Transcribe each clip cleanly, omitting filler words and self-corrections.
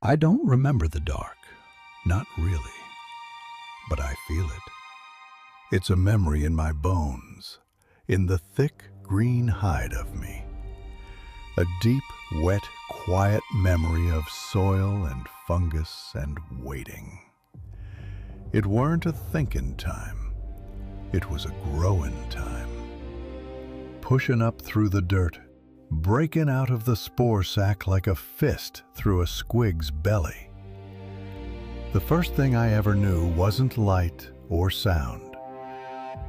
I don't remember the dark, not really, but I feel it. It's a memory in my bones, in the thick green hide of me. A deep, wet, quiet memory of soil and fungus and waiting. It weren't a thinking time, it was a growing time. Pushing up through the dirt, breaking out of the spore sack like a fist through a squig's belly. The first thing I ever knew wasn't light or sound.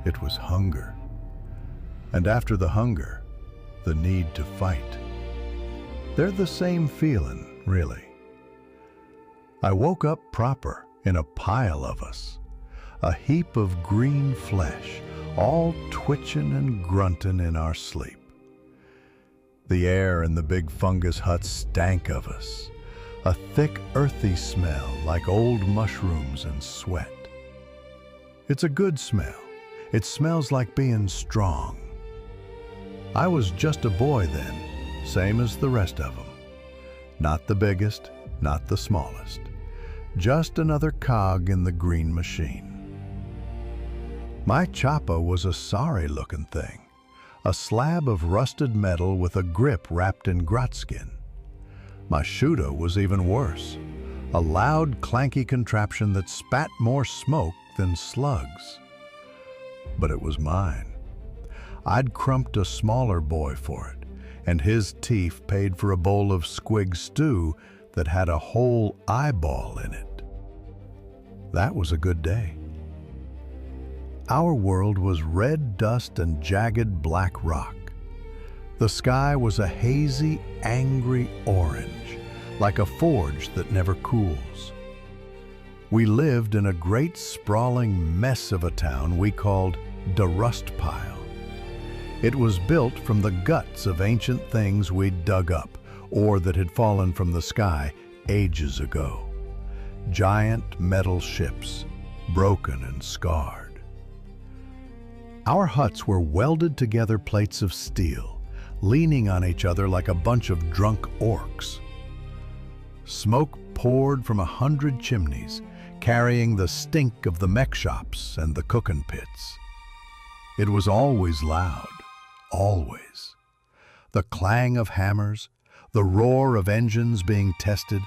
It was hunger. And after the hunger, the need to fight. They're the same feeling, really. I woke up proper in a pile of us, a heap of green flesh, all twitching and grunting in our sleep. The air in the big fungus hut stank of us, a thick, earthy smell like old mushrooms and sweat. It's a good smell. It smells like being strong. I was just a boy then, same as the rest of them. Not the biggest, not the smallest. Just another cog in the green machine. My choppa was a sorry-looking thing. A slab of rusted metal with a grip wrapped in grotskin. My shuta was even worse, a loud, clanky contraption that spat more smoke than slugs. But it was mine. I'd crumped a smaller boy for it, and his teeth paid for a bowl of squig stew that had a whole eyeball in it. That was a good day. Our world was red dust and jagged black rock. The sky was a hazy, angry orange, like a forge that never cools. We lived in a great sprawling mess of a town we called the Rust Pile. It was built from the guts of ancient things we'd dug up, or that had fallen from the sky ages ago. Giant metal ships, broken and scarred. Our huts were welded together plates of steel, leaning on each other like a bunch of drunk orcs. Smoke poured from 100 chimneys, carrying the stink of the mech shops and the cooking pits. It was always loud, always. The clang of hammers, the roar of engines being tested,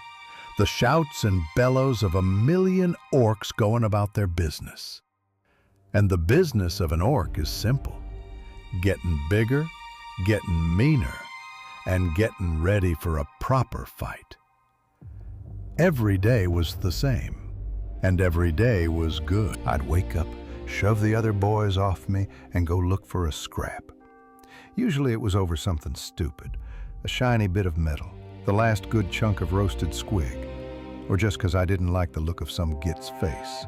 the shouts and bellows of 1,000,000 orcs going about their business. And the business of an orc is simple. Getting bigger, getting meaner, and getting ready for a proper fight. Every day was the same, and every day was good. I'd wake up, shove the other boys off me, and go look for a scrap. Usually it was over something stupid, a shiny bit of metal, the last good chunk of roasted squig, or just because I didn't like the look of some git's face.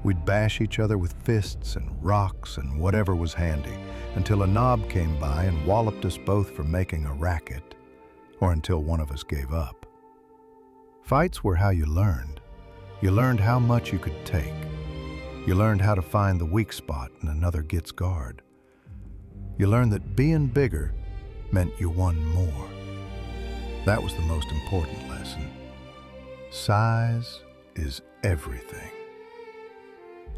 We'd bash each other with fists and rocks and whatever was handy, until a knob came by and walloped us both for making a racket, or until one of us gave up. Fights were how you learned. You learned how much you could take. You learned how to find the weak spot in another git's guard. You learned that being bigger meant you won more. That was the most important lesson. Size is everything.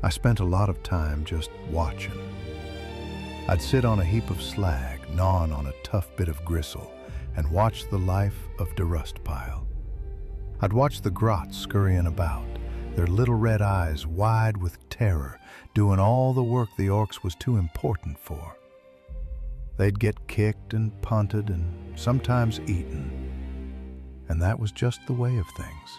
I spent a lot of time just watching. I'd sit on a heap of slag, gnawing on a tough bit of gristle, and watch the life of the Rust Pile. I'd watch the grots scurrying about, their little red eyes wide with terror, doing all the work the orcs was too important for. They'd get kicked and punted and sometimes eaten, and that was just the way of things.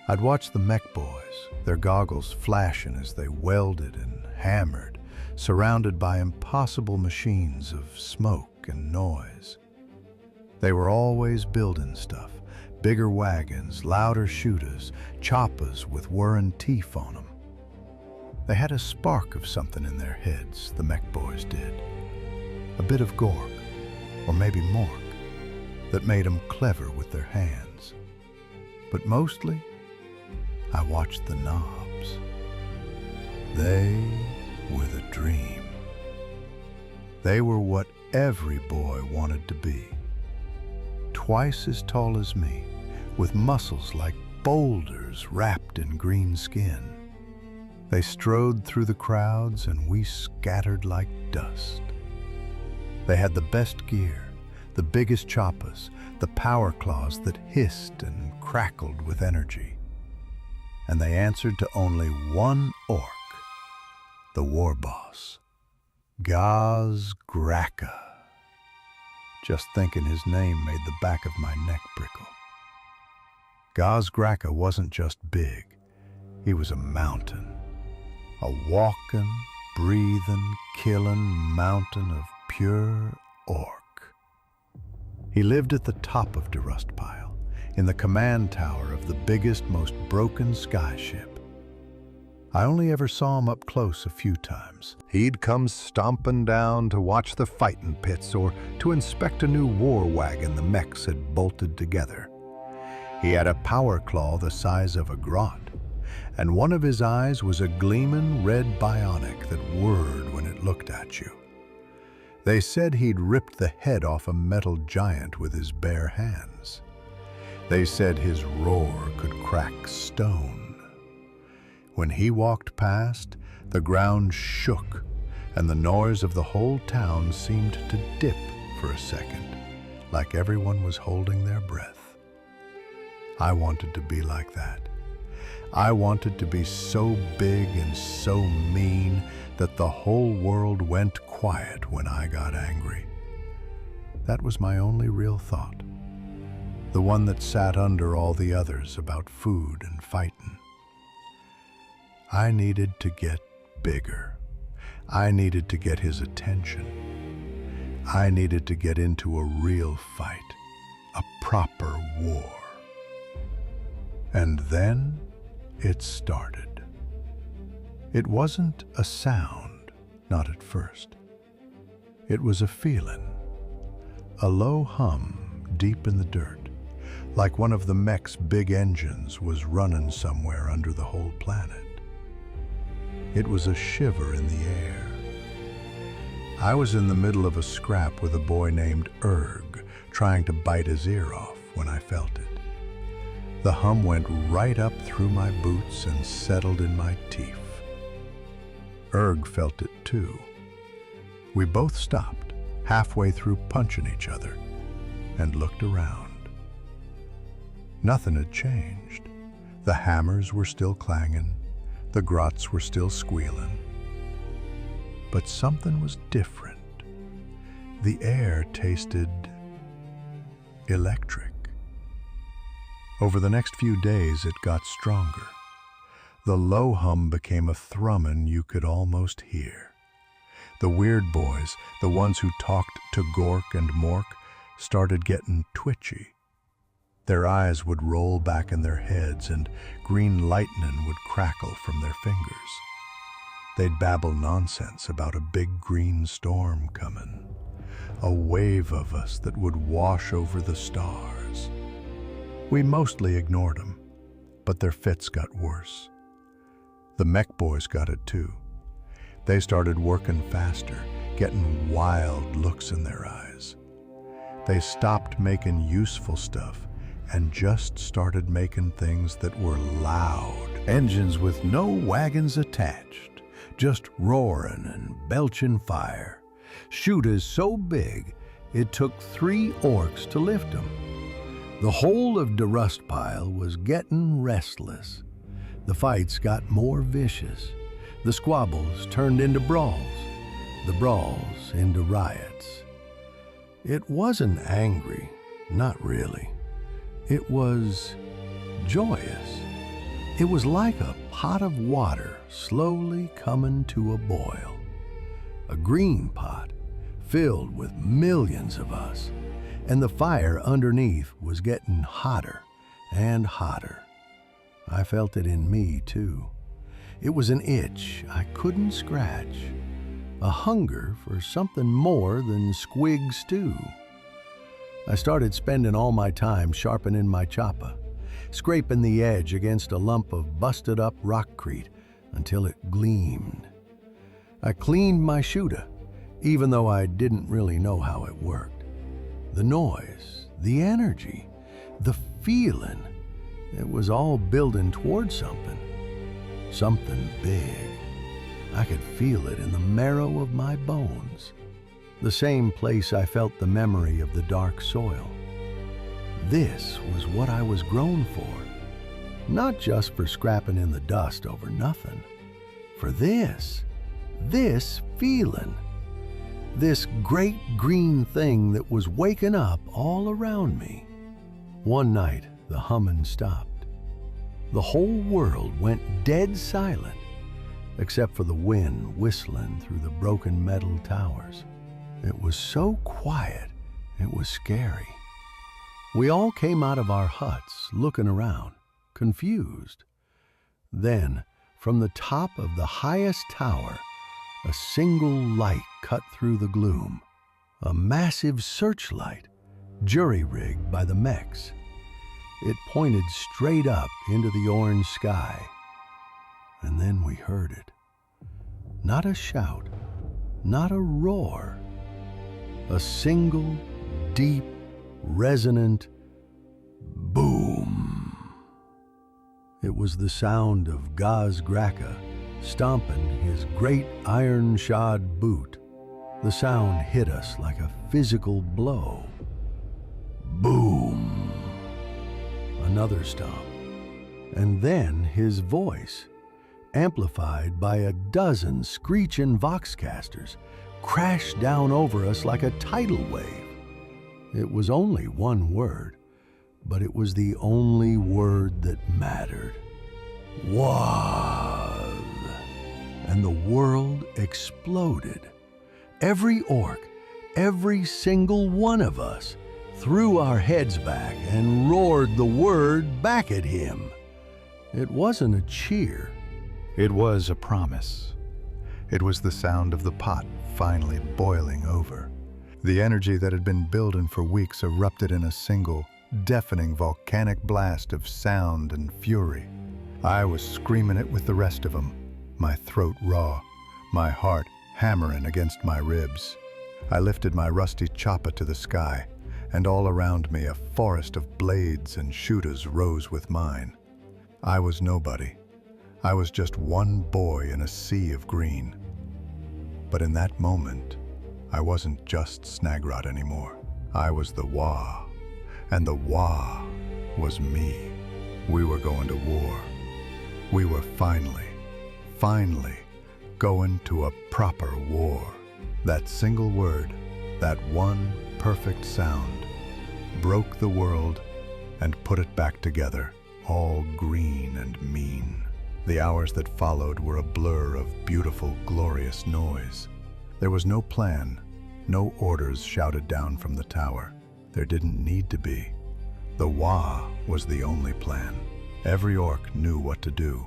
I'd watch the mech boys, their goggles flashing as they welded and hammered, surrounded by impossible machines of smoke and noise. They were always building stuff, bigger wagons, louder shooters, choppas with whirring teeth on them. They had a spark of something in their heads, the mech boys did. A bit of gork, or maybe mork, that made them clever with their hands. But mostly, I watched the knobs. They were the dream. They were what every boy wanted to be. Twice as tall as me, with muscles like boulders wrapped in green skin. They strode through the crowds and we scattered like dust. They had the best gear, the biggest choppas, the power claws that hissed and crackled with energy. And they answered to only one orc, the war boss, Grimdark. Just thinking his name made the back of my neck prickle. Grimdark wasn't just big, he was a mountain. A walking, breathing, killing mountain of pure orc. He lived at the top of Durustpile, in the command tower of the biggest, most broken skyship. I only ever saw him up close a few times. He'd come stomping down to watch the fighting pits or to inspect a new war wagon the mechs had bolted together. He had a power claw the size of a grot, and one of his eyes was a gleaming red bionic that whirred when it looked at you. They said he'd ripped the head off a metal giant with his bare hands. They said his roar could crack stone. When he walked past, the ground shook, and the noise of the whole town seemed to dip for a second, like everyone was holding their breath. I wanted to be like that. I wanted to be so big and so mean that the whole world went quiet when I got angry. That was my only real thought, the one that sat under all the others about food and fighting. I needed to get bigger. I needed to get his attention. I needed to get into a real fight, a proper war. And then it started. It wasn't a sound, not at first. It was a feeling, a low hum deep in the dirt, like one of the mech's big engines was running somewhere under the whole planet. It was a shiver in the air. I was in the middle of a scrap with a boy named Erg, trying to bite his ear off when I felt it. The hum went right up through my boots and settled in my teeth. Erg felt it too. We both stopped, halfway through punching each other, and looked around. Nothing had changed. The hammers were still clanging, the grots were still squealing. But something was different. The air tasted electric. Over the next few days, it got stronger. The low hum became a thrumming you could almost hear. The weird boys, the ones who talked to Gork and Mork, started getting twitchy. Their eyes would roll back in their heads and green lightning would crackle from their fingers. They'd babble nonsense about a big green storm coming, a wave of us that would wash over the stars. We mostly ignored them, but their fits got worse. The mech boys got it too. They started working faster, getting wild looks in their eyes. They stopped making useful stuff and just started making things that were loud. Engines with no wagons attached, just roaring and belching fire. Shooters so big, it took 3 orcs to lift them. The whole of Durustpile was getting restless. The fights got more vicious. The squabbles turned into brawls. The brawls into riots. It wasn't angry, not really. It was joyous. It was like a pot of water slowly coming to a boil. A green pot filled with millions of us, and the fire underneath was getting hotter and hotter. I felt it in me too. It was an itch I couldn't scratch, a hunger for something more than squig stew. I started spending all my time sharpening my choppa, scraping the edge against a lump of busted up rockcrete until it gleamed. I cleaned my shooter, even though I didn't really know how it worked. The noise, the energy, the feeling. It was all building towards something. Something big. I could feel it in the marrow of my bones. The same place I felt the memory of the dark soil. This was what I was grown for. Not just for scrapping in the dust over nothing. For this feeling. This great green thing that was waking up all around me. One night, the humming stopped. The whole world went dead silent, except for the wind whistling through the broken metal towers. It was so quiet, it was scary. We all came out of our huts, looking around, confused. Then, from the top of the highest tower, a single light cut through the gloom. A massive searchlight, jury-rigged by the mechs. It pointed straight up into the orange sky. And then we heard it. Not a shout, not a roar. A single, deep, resonant boom. It was the sound of Gaz Graca stomping his great iron-shod boot. The sound hit us like a physical blow. Boom. Another stomp. And then his voice, amplified by a dozen screeching voxcasters, crashed down over us like a tidal wave. It was only one word, but it was the only word that mattered. Waaagh. And the world exploded. Every orc, every single one of us, threw our heads back and roared the word back at him. It wasn't a cheer. It was a promise. It was the sound of the pot finally boiling over. The energy that had been building for weeks erupted in a single, deafening volcanic blast of sound and fury. I was screaming it with the rest of them, my throat raw, my heart hammering against my ribs. I lifted my rusty choppa to the sky, and all around me a forest of blades and shooters rose with mine. I was nobody. I was just one boy in a sea of green. But in that moment, I wasn't just Snagrot anymore. I was the Waaagh, and the Waaagh was me. We were going to war. We were finally going to a proper war. That single word, that one perfect sound, broke the world and put it back together, all green and mean. The hours that followed were a blur of beautiful, glorious noise. There was no plan, no orders shouted down from the tower. There didn't need to be. The Waaagh was the only plan. Every orc knew what to do,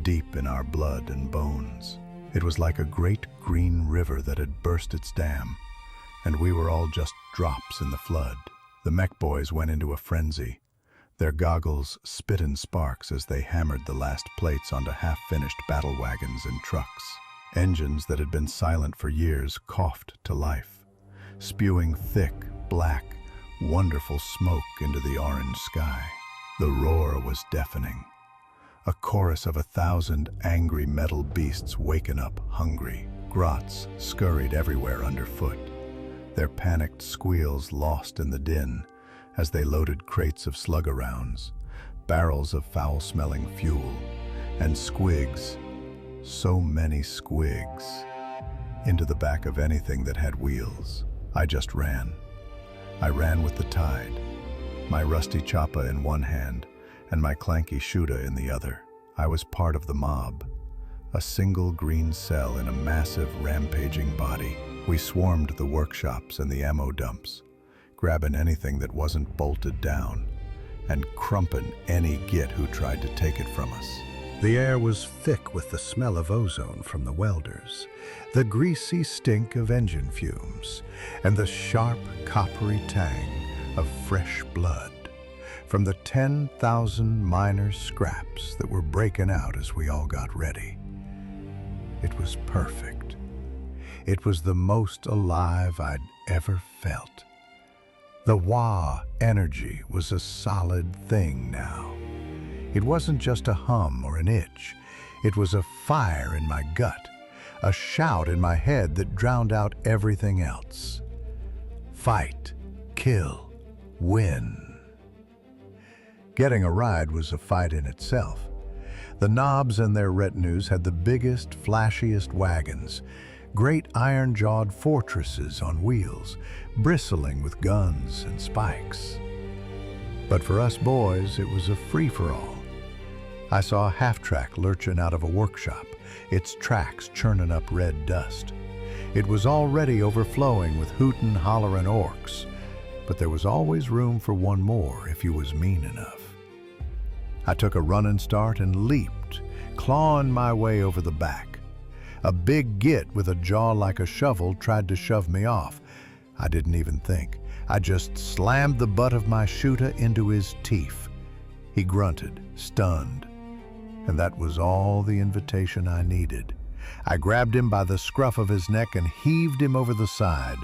deep in our blood and bones. It was like a great green river that had burst its dam, and we were all just drops in the flood. The mech boys went into a frenzy. Their goggles spit in sparks as they hammered the last plates onto half-finished battle wagons and trucks. Engines that had been silent for years coughed to life, spewing thick, black, wonderful smoke into the orange sky. The roar was deafening. A chorus of 1,000 angry metal beasts waking up hungry. Grots scurried everywhere underfoot, their panicked squeals lost in the din as they loaded crates of slugger rounds, barrels of foul-smelling fuel, and squigs, so many squigs, into the back of anything that had wheels. I just ran. I ran with the tide, my rusty choppa in one hand and my clanky shooter in the other. I was part of the mob, a single green cell in a massive rampaging body. We swarmed the workshops and the ammo dumps, grabbing anything that wasn't bolted down and crumping any git who tried to take it from us. The air was thick with the smell of ozone from the welders, the greasy stink of engine fumes, and the sharp, coppery tang of fresh blood from the 10,000 minor scraps that were breaking out as we all got ready. It was perfect. It was the most alive I'd ever felt. The Waaagh energy was a solid thing now. It wasn't just a hum or an itch. It was a fire in my gut, a shout in my head that drowned out everything else. Fight, kill, win. Getting a ride was a fight in itself. The Knobs and their retinues had the biggest, flashiest wagons, great iron-jawed fortresses on wheels, bristling with guns and spikes. But for us boys, it was a free-for-all. I saw a half-track lurching out of a workshop, its tracks churning up red dust. It was already overflowing with hootin', hollerin' orcs, but there was always room for one more if you was mean enough. I took a running start and leaped, clawing my way over the back. A big git with a jaw like a shovel tried to shove me off. I didn't even think. I just slammed the butt of my shooter into his teeth. He grunted, stunned, and that was all the invitation I needed. I grabbed him by the scruff of his neck and heaved him over the side.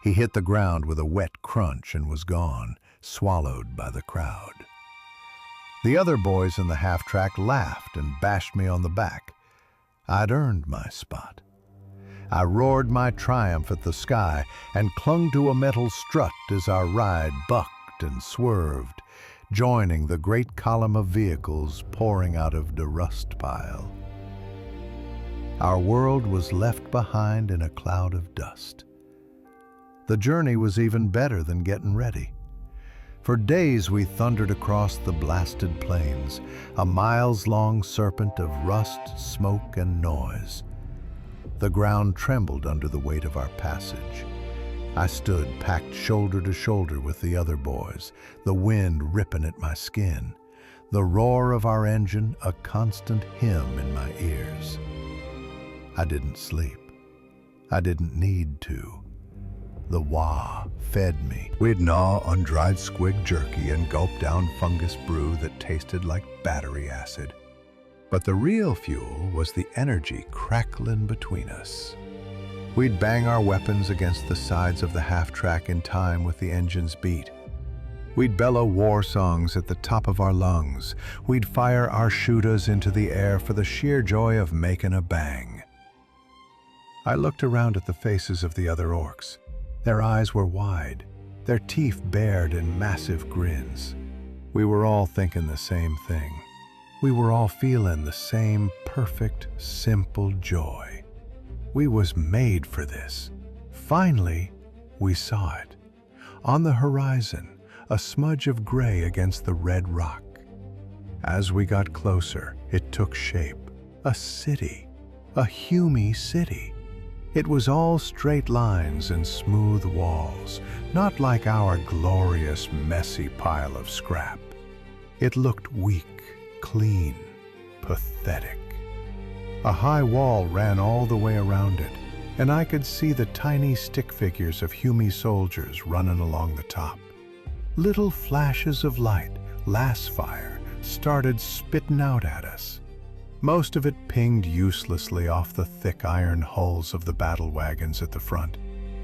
He hit the ground with a wet crunch and was gone, swallowed by the crowd. The other boys in the half-track laughed and bashed me on the back. I'd earned my spot. I roared my triumph at the sky and clung to a metal strut as our ride bucked and swerved, joining the great column of vehicles pouring out of the rust pile. Our world was left behind in a cloud of dust. The journey was even better than getting ready. For days we thundered across the blasted plains, a miles-long serpent of rust, smoke, and noise. The ground trembled under the weight of our passage. I stood packed shoulder to shoulder with the other boys, the wind ripping at my skin, the roar of our engine a constant hymn in my ears. I didn't sleep. I didn't need to. The Waaagh fed me. We'd gnaw on dried squig jerky and gulp down fungus brew that tasted like battery acid. But the real fuel was the energy crackling between us. We'd bang our weapons against the sides of the half-track in time with the engine's beat. We'd bellow war songs at the top of our lungs. We'd fire our shooters into the air for the sheer joy of making a bang. I looked around at the faces of the other orcs. Their eyes were wide, their teeth bared in massive grins. We were all thinking the same thing. We were all feeling the same perfect, simple joy. We was made for this. Finally, we saw it. On the horizon, a smudge of gray against the red rock. As we got closer, it took shape. A city, a Humy city. It was all straight lines and smooth walls, not like our glorious, messy pile of scrap. It looked weak, clean, pathetic. A high wall ran all the way around it, and I could see the tiny stick figures of Humy soldiers running along the top. Little flashes of light, lass fire, started spitting out at us. Most of it pinged uselessly off the thick iron hulls of the battle wagons at the front.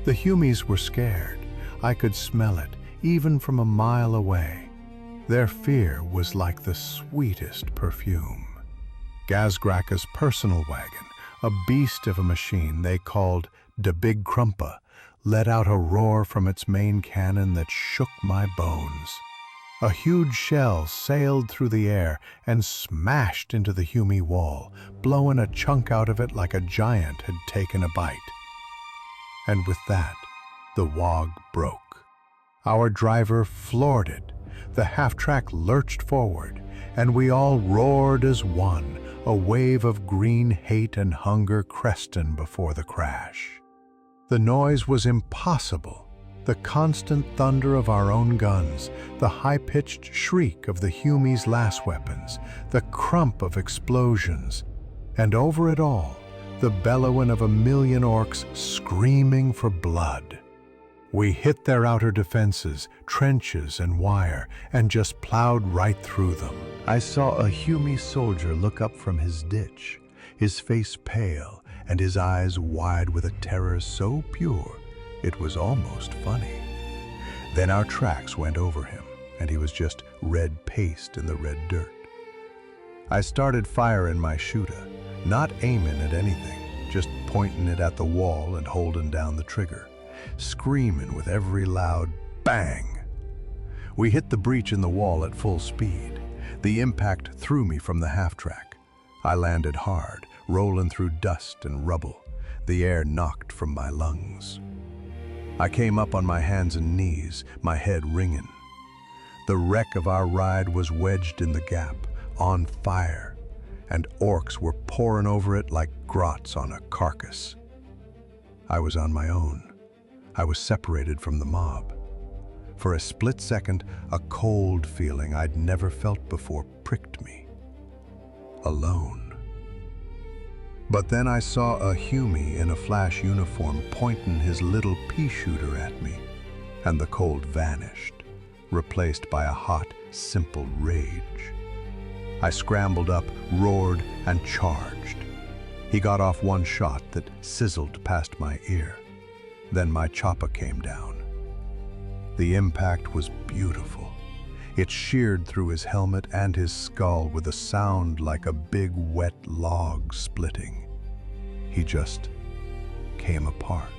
The Humys were scared. I could smell it, even from a mile away. Their fear was like the sweetest perfume. Gazgraka's personal wagon, a beast of a machine they called the Big Krumpa, let out a roar from its main cannon that shook my bones. A huge shell sailed through the air and smashed into the Humy wall, blowing a chunk out of it like a giant had taken a bite. And with that, the Waaagh broke. Our driver floored it. The half-track lurched forward, and we all roared as one, a wave of green hate and hunger cresting before the crash. The noise was impossible. The constant thunder of our own guns, the high-pitched shriek of the Humy's lass weapons, the crump of explosions, and over it all, the bellowing of 1,000,000 orcs screaming for blood. We hit their outer defenses, trenches and wire, and just plowed right through them. I saw a Humy soldier look up from his ditch, his face pale and his eyes wide with a terror so pure it was almost funny. Then our tracks went over him, and he was just red paste in the red dirt. I started firing my shooter, not aiming at anything, just pointing it at the wall and holding down the trigger, screaming with every loud bang. We hit the breach in the wall at full speed. The impact threw me from the half-track. I landed hard, rolling through dust and rubble, the air knocked from my lungs. I came up on my hands and knees, my head ringing. The wreck of our ride was wedged in the gap, on fire, and orcs were pouring over it like grots on a carcass. I was on my own. I was separated from the mob. For a split second, a cold feeling I'd never felt before pricked me. Alone. But then I saw a Hume in a flash uniform pointing his little pea shooter at me, and the cold vanished, replaced by a hot, simple rage. I scrambled up, roared, and charged. He got off one shot that sizzled past my ear. Then my chopper came down. The impact was beautiful. It sheared through his helmet and his skull with a sound like a big wet log splitting. He just came apart.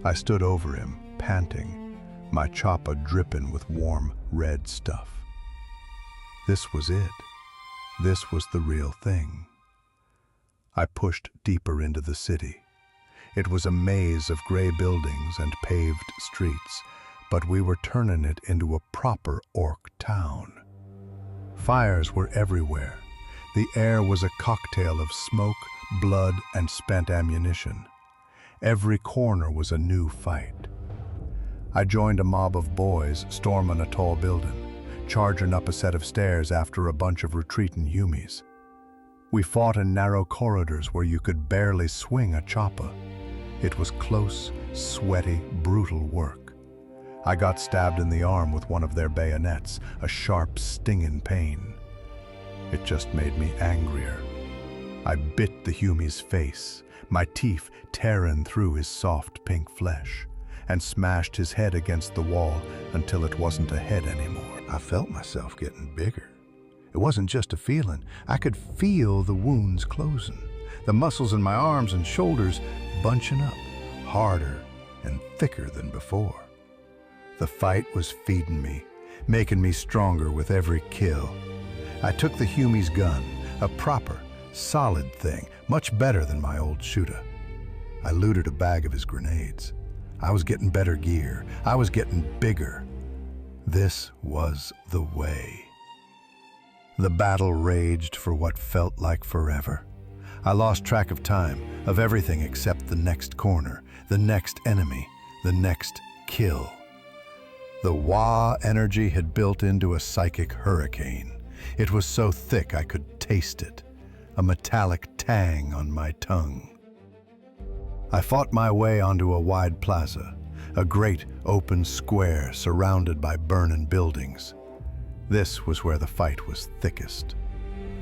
I stood over him, panting, my chopper dripping with warm red stuff. This was it. This was the real thing. I pushed deeper into the city. It was a maze of gray buildings and paved streets, but we were turning it into a proper orc town. Fires were everywhere. The air was a cocktail of smoke, blood, and spent ammunition. Every corner was a new fight. I joined a mob of boys storming a tall building, charging up a set of stairs after a bunch of retreating Humes. We fought in narrow corridors where you could barely swing a chopper. It was close, sweaty, brutal work. I got stabbed in the arm with one of their bayonets, a sharp, stinging pain. It just made me angrier. I bit the Hume's face, my teeth tearing through his soft pink flesh, and smashed his head against the wall until it wasn't a head anymore. I felt myself getting bigger. It wasn't just a feeling. I could feel the wounds closing, the muscles in my arms and shoulders bunching up, harder and thicker than before. The fight was feeding me, making me stronger with every kill. I took the Hume's gun, a proper, solid thing, much better than my old shooter. I looted a bag of his grenades. I was getting better gear. I was getting bigger. This was the way. The battle raged for what felt like forever. I lost track of time, of everything except the next corner, the next enemy, the next kill. The Waaagh energy had built into a psychic hurricane. It was so thick I could taste it, a metallic tang on my tongue. I fought my way onto a wide plaza, a great open square surrounded by burning buildings. This was where the fight was thickest.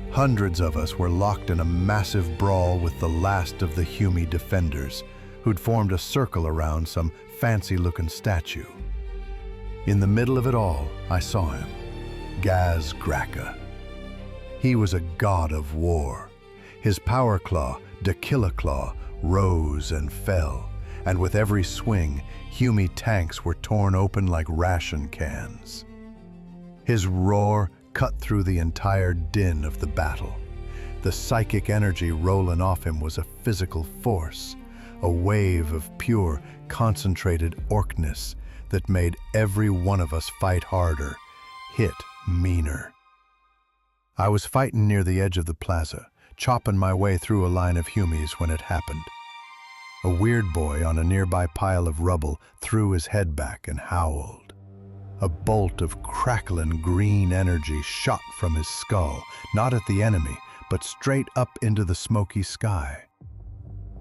Hundreds of us were locked in a massive brawl with the last of the Hume defenders, who'd formed a circle around some fancy-looking statue. In the middle of it all, I saw him, Grimdark. He was a god of war. His power claw, decay, rose and fell, and with every swing, Hume tanks were torn open like ration cans. His roar cut through the entire din of the battle. The psychic energy rolling off him was a physical force, a wave of pure, concentrated orcness that made every one of us fight harder, hit meaner. I was fighting near the edge of the plaza, chopping my way through a line of Humes when it happened. A weird boy on a nearby pile of rubble threw his head back and howled. A bolt of crackling green energy shot from his skull, not at the enemy, but straight up into the smoky sky.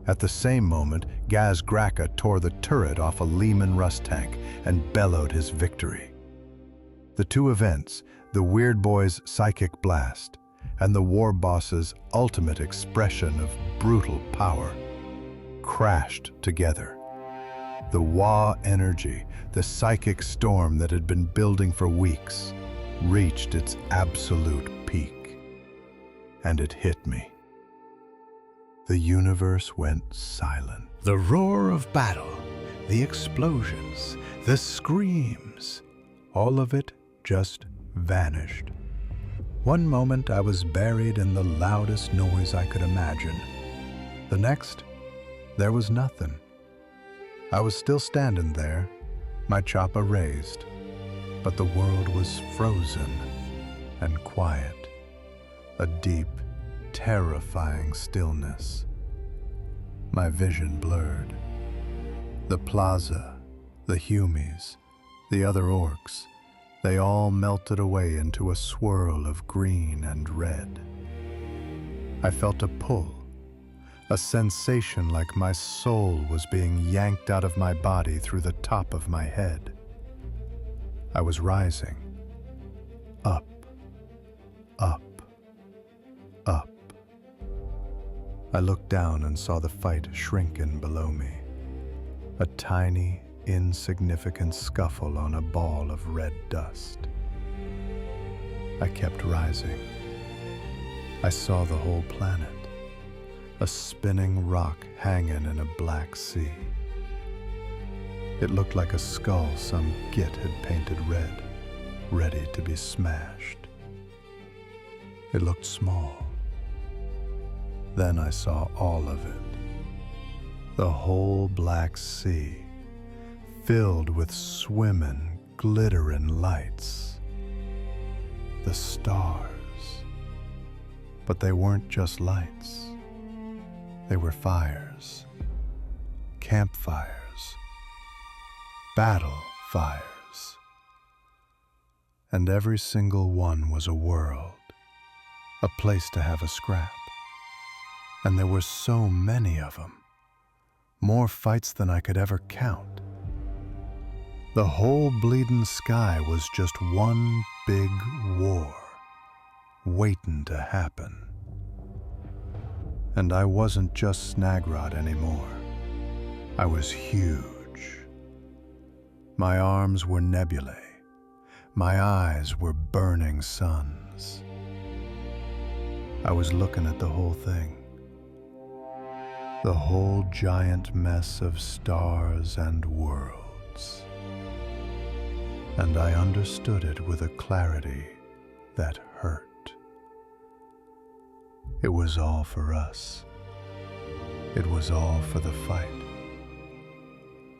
At the same moment, Grimdark tore the turret off a Lehman Russ tank and bellowed his victory. The two events, the weird boy's psychic blast and the war boss's ultimate expression of brutal power, crashed together. The Waaagh energy, the psychic storm that had been building for weeks, reached its absolute peak. And it hit me. The universe went silent. The roar of battle, the explosions, the screams, all of it just vanished. One moment I was buried in the loudest noise I could imagine. The next, there was nothing. I was still standing there, my chopper raised, but the world was frozen and quiet, a deep, terrifying stillness. My vision blurred. The plaza, the humies, the other orcs, they all melted away into a swirl of green and red. I felt a pull, a sensation like my soul was being yanked out of my body through the top of my head. I was rising. Up, up, up. I looked down and saw the fight shrinking below me. A tiny, insignificant scuffle on a ball of red dust. I kept rising. I saw the whole planet, a spinning rock hanging in a black sea. It looked like a skull some git had painted red, ready to be smashed. It looked small. Then I saw all of it. The whole black sea, filled with swimming, glittering lights. The stars. But they weren't just lights. They were fires, campfires, battle fires. And every single one was a world, a place to have a scrap. And there were so many of them, more fights than I could ever count. The whole bleeding sky was just one big war, waiting to happen. And I wasn't just Snagrod anymore. I was huge. My arms were nebulae. My eyes were burning suns. I was looking at the whole thing. The whole giant mess of stars and worlds. And I understood it with a clarity that hurt. It was all for us. It was all for the fight.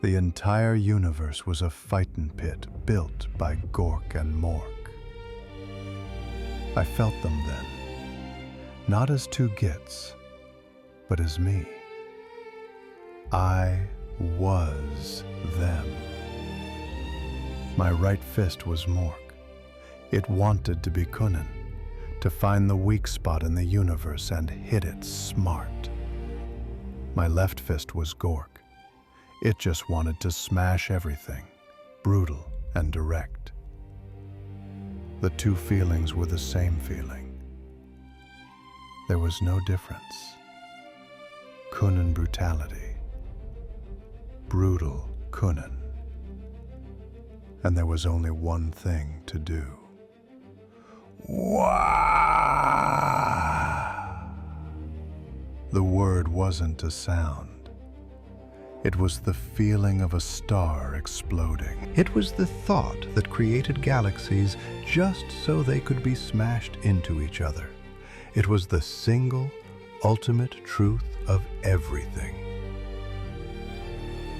The entire universe was a fighting pit built by Gork and Mork. I felt them then, not as two gits, but as me. I was them. My right fist was Mork. It wanted to be Kunin, to find the weak spot in the universe and hit it smart. My left fist was Gork. It just wanted to smash everything, brutal and direct. The two feelings were the same feeling. There was no difference. Kunin brutality. Brutal Kunin. And there was only one thing to do. Waaagh! The word wasn't a sound. It was the feeling of a star exploding. It was the thought that created galaxies just so they could be smashed into each other. It was the single, ultimate truth of everything.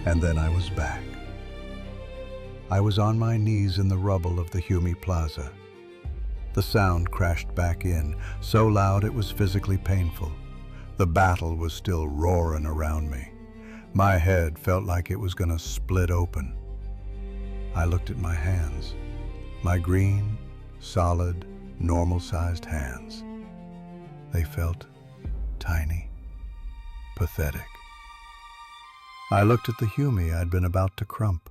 And then I was back. I was on my knees in the rubble of the Humi Plaza. The sound crashed back in, so loud it was physically painful. The battle was still roaring around me. My head felt like it was going to split open. I looked at my hands, my green, solid, normal-sized hands. They felt tiny, pathetic. I looked at the Humi I'd been about to crump.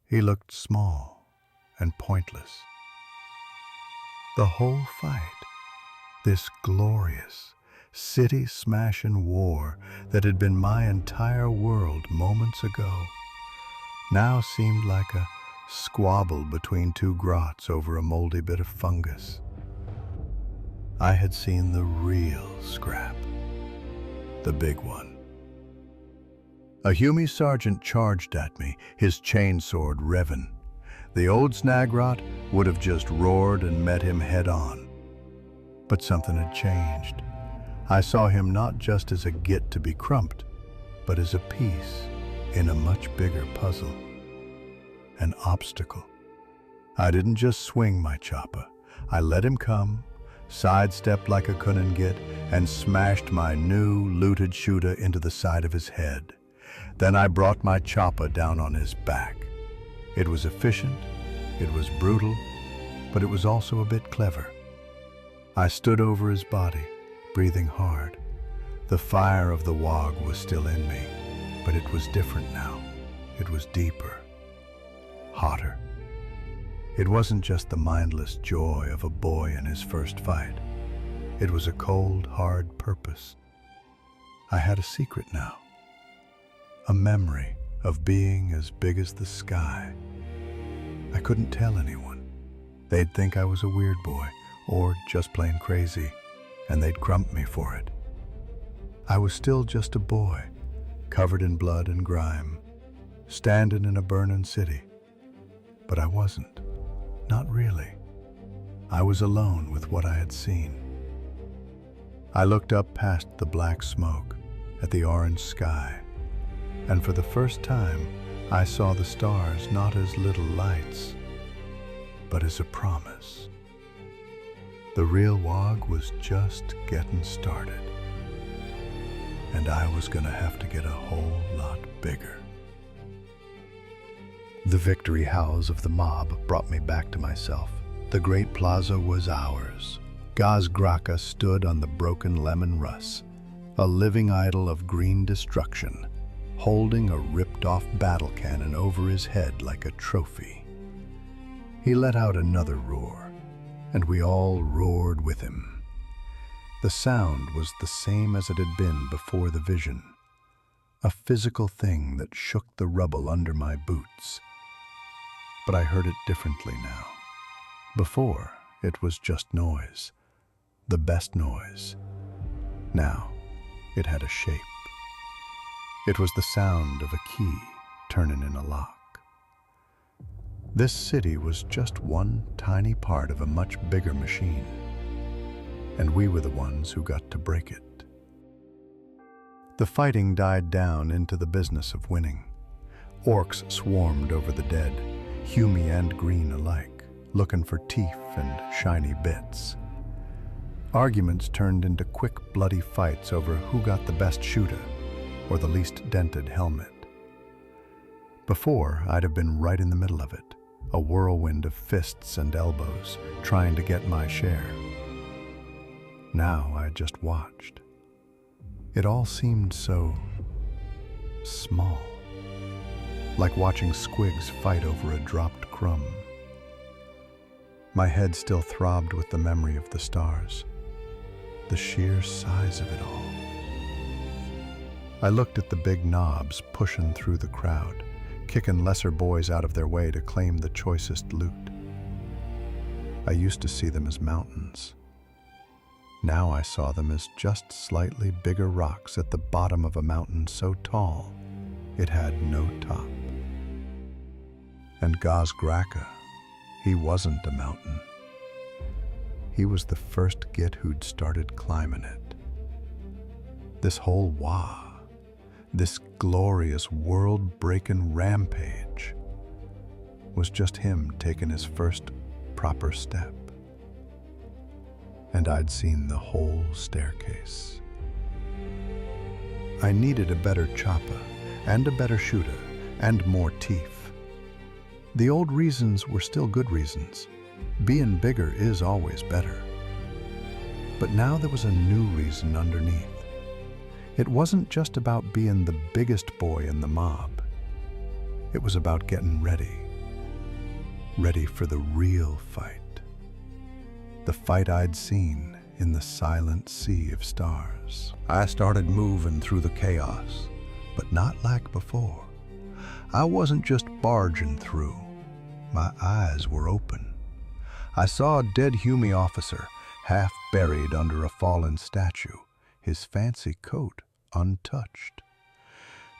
He looked small and pointless. The whole fight, this glorious, city-smashing war that had been my entire world moments ago, now seemed like a squabble between two grots over a moldy bit of fungus. I had seen the real scrap, the big one. A Hume sergeant charged at me, his chainsword revving. The old snagrot would have just roared and met him head-on. But something had changed. I saw him not just as a git to be crumped, but as a piece in a much bigger puzzle. An obstacle. I didn't just swing my chopper. I let him come, sidestepped like I couldn't get, and smashed my new looted shooter into the side of his head. Then I brought my chopper down on his back. It was efficient, it was brutal, but it was also a bit clever. I stood over his body, breathing hard. The fire of the Waaagh was still in me, but it was different now. It was deeper, hotter. It wasn't just the mindless joy of a boy in his first fight. It was a cold, hard purpose. I had a secret now. A memory of being as big as the sky. I couldn't tell anyone. They'd think I was a weird boy, or just plain crazy, and they'd crump me for it. I was still just a boy, covered in blood and grime, standing in a burning city. But I wasn't. Not really. I was alone with what I had seen. I looked up past the black smoke, at the orange sky, and for the first time, I saw the stars not as little lights, but as a promise. The real Waaagh was just getting started, and I was gonna have to get a whole lot bigger. The victory howls of the mob brought me back to myself. The great plaza was ours. Gazgraka stood on the broken lemon russ, a living idol of green destruction, holding a ripped-off battle cannon over his head like a trophy. He let out another roar, and we all roared with him. The sound was the same as it had been before the vision, a physical thing that shook the rubble under my boots. But I heard it differently now. Before, it was just noise, the best noise. Now, it had a shape. It was the sound of a key turning in a lock. This city was just one tiny part of a much bigger machine, and we were the ones who got to break it. The fighting died down into the business of winning. Orcs swarmed over the dead, Hume and green alike, looking for teeth and shiny bits. Arguments turned into quick, bloody fights over who got the best shooter or the least dented helmet. Before, I'd have been right in the middle of it, a whirlwind of fists and elbows, trying to get my share. Now I just watched. It all seemed so small, like watching squigs fight over a dropped crumb. My head still throbbed with the memory of the stars, the sheer size of it all. I looked at the big knobs pushing through the crowd, kicking lesser boys out of their way to claim the choicest loot. I used to see them as mountains. Now I saw them as just slightly bigger rocks at the bottom of a mountain so tall it had no top. And Gazgraka, he wasn't a mountain. He was the first git who'd started climbing it. This whole Waaagh, this glorious world-breaking rampage, was just him taking his first proper step. And I'd seen the whole staircase. I needed a better chopper, and a better shooter, and more teeth. The old reasons were still good reasons. Being bigger is always better. But now there was a new reason underneath. It wasn't just about being the biggest boy in the mob. It was about getting ready. Ready for the real fight. The fight I'd seen in the silent sea of stars. I started moving through the chaos, but not like before. I wasn't just barging through. My eyes were open. I saw a dead Hume officer, half buried under a fallen statue, his fancy coat untouched.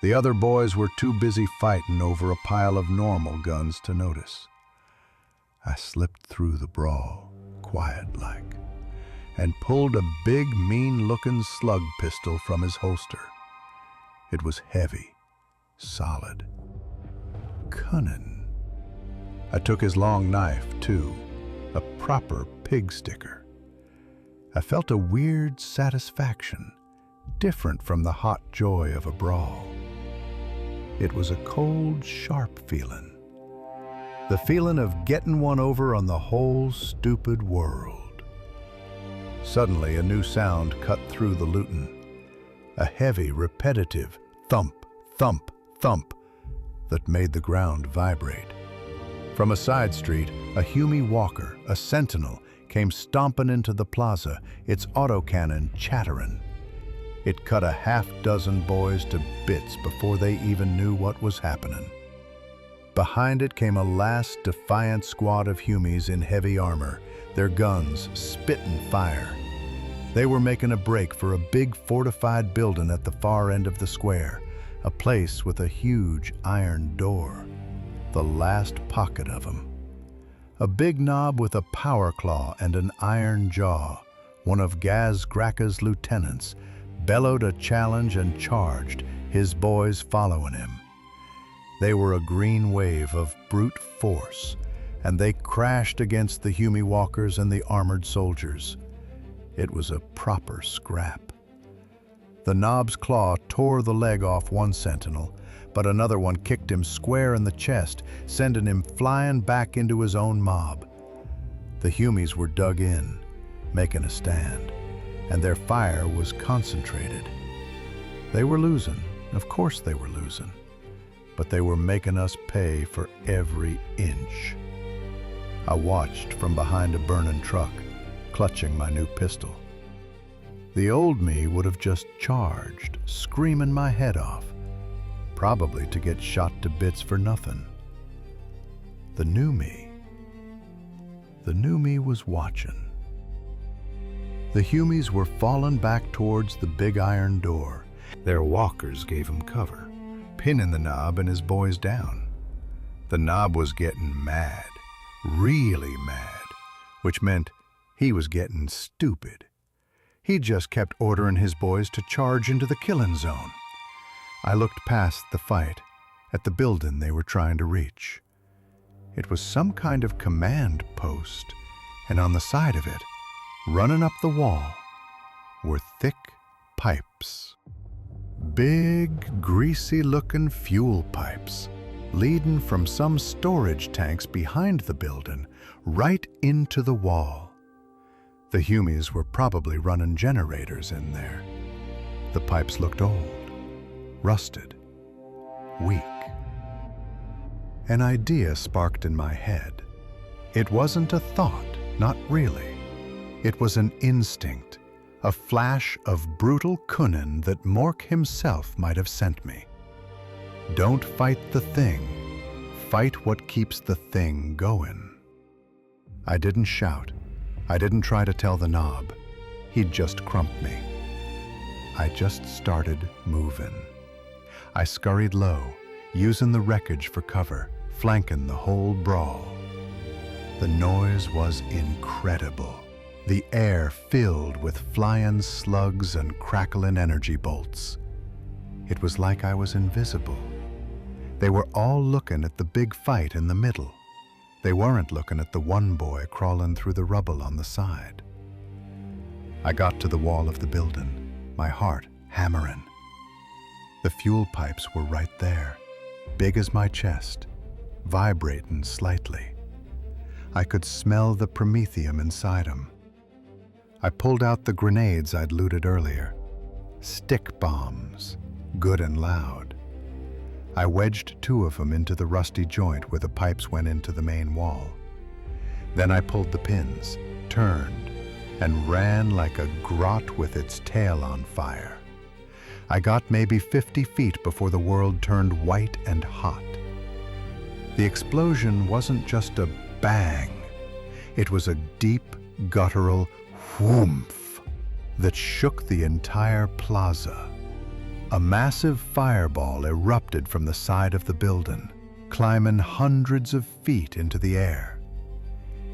The other boys were too busy fighting over a pile of normal guns to notice. I slipped through the brawl, quiet-like, and pulled a big, mean-looking slug pistol from his holster. It was heavy, solid, cunning. I took his long knife, too, a proper pig sticker. I felt a weird satisfaction, different from the hot joy of a brawl. It was a cold, sharp feeling. The feeling of getting one over on the whole stupid world. Suddenly, a new sound cut through the looting. A heavy, repetitive thump, thump, thump that made the ground vibrate. From a side street, a Hume walker, a sentinel, came stomping into the plaza, its autocannon chattering. It cut a half-dozen boys to bits before they even knew what was happening. Behind it came a last defiant squad of Humes in heavy armor, their guns spitting fire. They were making a break for a big fortified building at the far end of the square, a place with a huge iron door, the last pocket of them. A big knob with a power claw and an iron jaw, one of Gaz Graccha's lieutenants, bellowed a challenge and charged, his boys following him. They were a green wave of brute force, and they crashed against the Hume walkers and the armored soldiers. It was a proper scrap. The knob's claw tore the leg off one sentinel, but another one kicked him square in the chest, sending him flying back into his own mob. The Humes were dug in, making a stand, and their fire was concentrated. They were losing, of course they were losing, but they were making us pay for every inch. I watched from behind a burning truck, clutching my new pistol. The old me would have just charged, screaming my head off, probably to get shot to bits for nothing. The new me was watching. The Humes were falling back towards the big iron door. Their walkers gave him cover, pinning the knob and his boys down. The knob was getting mad, really mad, which meant he was getting stupid. He just kept ordering his boys to charge into the killing zone. I looked past the fight, at the building they were trying to reach. It was some kind of command post, and on the side of it, running up the wall, were thick pipes. Big, greasy-looking fuel pipes, leading from some storage tanks behind the building right into the wall. The Humes were probably running generators in there. The pipes looked old, rusted, weak. An idea sparked in my head. It wasn't a thought, not really. It was an instinct, a flash of brutal cunning that Mork himself might have sent me. Don't fight the thing. Fight what keeps the thing going. I didn't shout. I didn't try to tell the knob. He'd just crumped me. I just started moving. I scurried low, using the wreckage for cover, flanking the whole brawl. The noise was incredible. The air filled with flying slugs and crackling energy bolts. It was like I was invisible. They were all looking at the big fight in the middle. They weren't looking at the one boy crawling through the rubble on the side. I got to the wall of the building, my heart hammering. The fuel pipes were right there, big as my chest, vibrating slightly. I could smell the promethium inside them. I pulled out the grenades I'd looted earlier. Stick bombs, good and loud. I wedged 2 of them into the rusty joint where the pipes went into the main wall. Then I pulled the pins, turned, and ran like a grot with its tail on fire. I got maybe 50 feet before the world turned white and hot, The explosion wasn't just a bang. It was a deep, guttural whoomph that shook the entire plaza. A massive fireball erupted from the side of the building, climbing hundreds of feet into the air.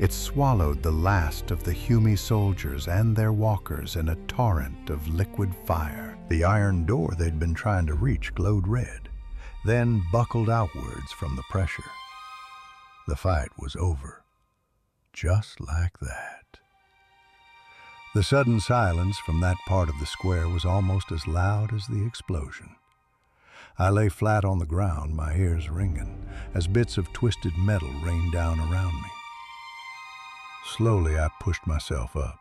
It swallowed the last of the Hume soldiers and their walkers in a torrent of liquid fire. The iron door they'd been trying to reach glowed red, then buckled outwards from the pressure. The fight was over, just like that. The sudden silence from that part of the square was almost as loud as the explosion. I lay flat on the ground, my ears ringing, as bits of twisted metal rained down around me. Slowly I pushed myself up.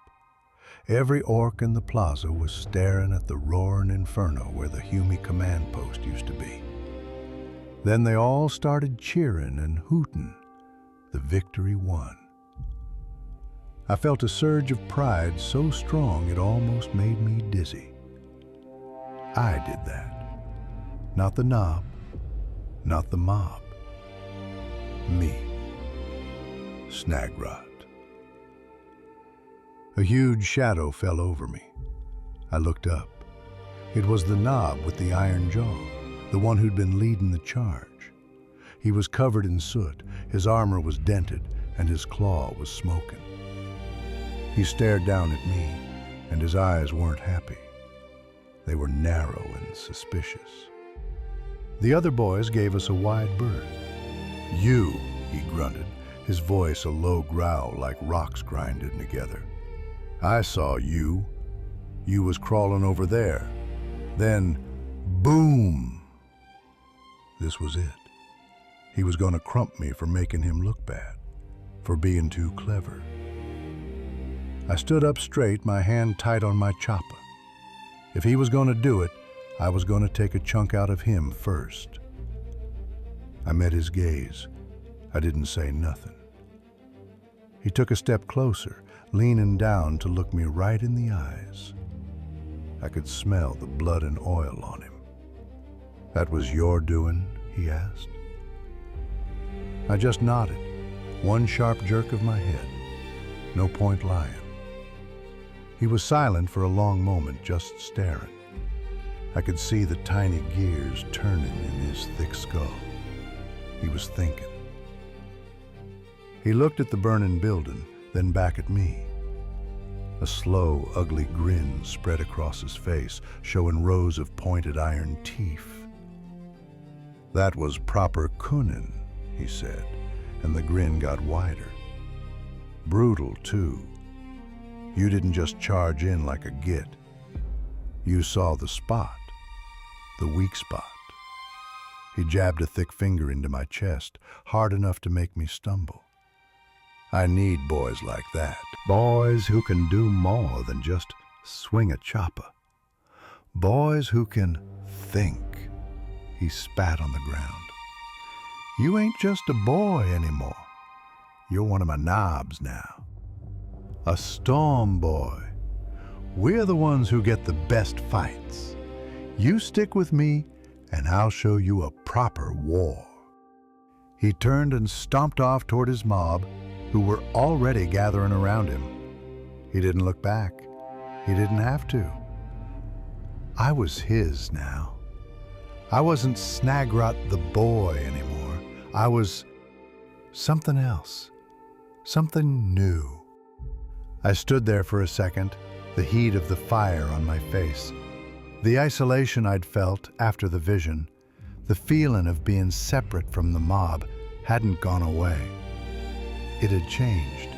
Every orc in the plaza was staring at the roaring inferno where the Hume command post used to be. Then they all started cheering and hooting. The victory won. I felt a surge of pride so strong it almost made me dizzy. I did that. Not the knob, not the mob. Me. Snagrot. A huge shadow fell over me. I looked up. It was the knob with the iron jaw, the one who'd been leading the charge. He was covered in soot, his armor was dented, and his claw was smoking. He stared down at me, and his eyes weren't happy. They were narrow and suspicious. The other boys gave us a wide berth. "You," he grunted, his voice a low growl like rocks grinding together. "I saw you. You was crawling over there. Then, boom!" This was it. He was going to crump me for making him look bad, for being too clever. I stood up straight, my hand tight on my chopper. If he was going to do it, I was going to take a chunk out of him first. I met his gaze. I didn't say nothing. He took a step closer, leaning down to look me right in the eyes. I could smell the blood and oil on him. "That was your doing?" he asked. I just nodded, one sharp jerk of my head. No point lying. He was silent for a long moment, just staring. I could see the tiny gears turning in his thick skull. He was thinking. He looked at the burning building, then back at me. A slow, ugly grin spread across his face, showing rows of pointed iron teeth. "That was proper cunning," he said, and the grin got wider. "Brutal, too. You didn't just charge in like a git. You saw the spot, the weak spot." He jabbed a thick finger into my chest, hard enough to make me stumble. I need boys like that. Boys who can do more than just swing a chopper. Boys who can think. He spat on the ground. "You ain't just a boy anymore. You're one of my knobs now. A storm boy. We're the ones who get the best fights. You stick with me, and I'll show you a proper war." He turned and stomped off toward his mob, who were already gathering around him. He didn't look back. He didn't have to. I was his now. I wasn't Snagrot the boy anymore. I was something else, something new. I stood there for a second, the heat of the fire on my face. The isolation I'd felt after the vision, the feeling of being separate from the mob, hadn't gone away. It had changed.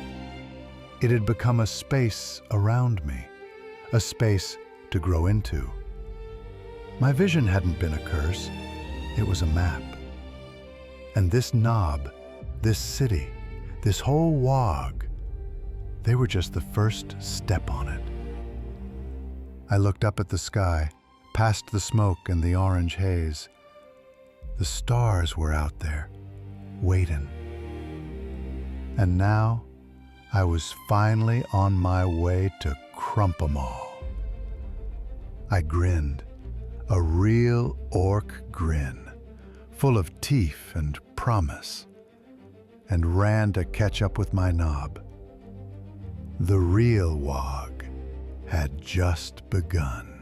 It had become a space around me, a space to grow into. My vision hadn't been a curse. It was a map. And this knob, this city, this whole Waaagh, they were just the first step on it. I looked up at the sky, past the smoke and the orange haze. The stars were out there, waiting. And now, I was finally on my way to crump 'em all. I grinned, a real orc grin, full of teeth and promise. and ran to catch up with my knob. The real Waaagh had just begun.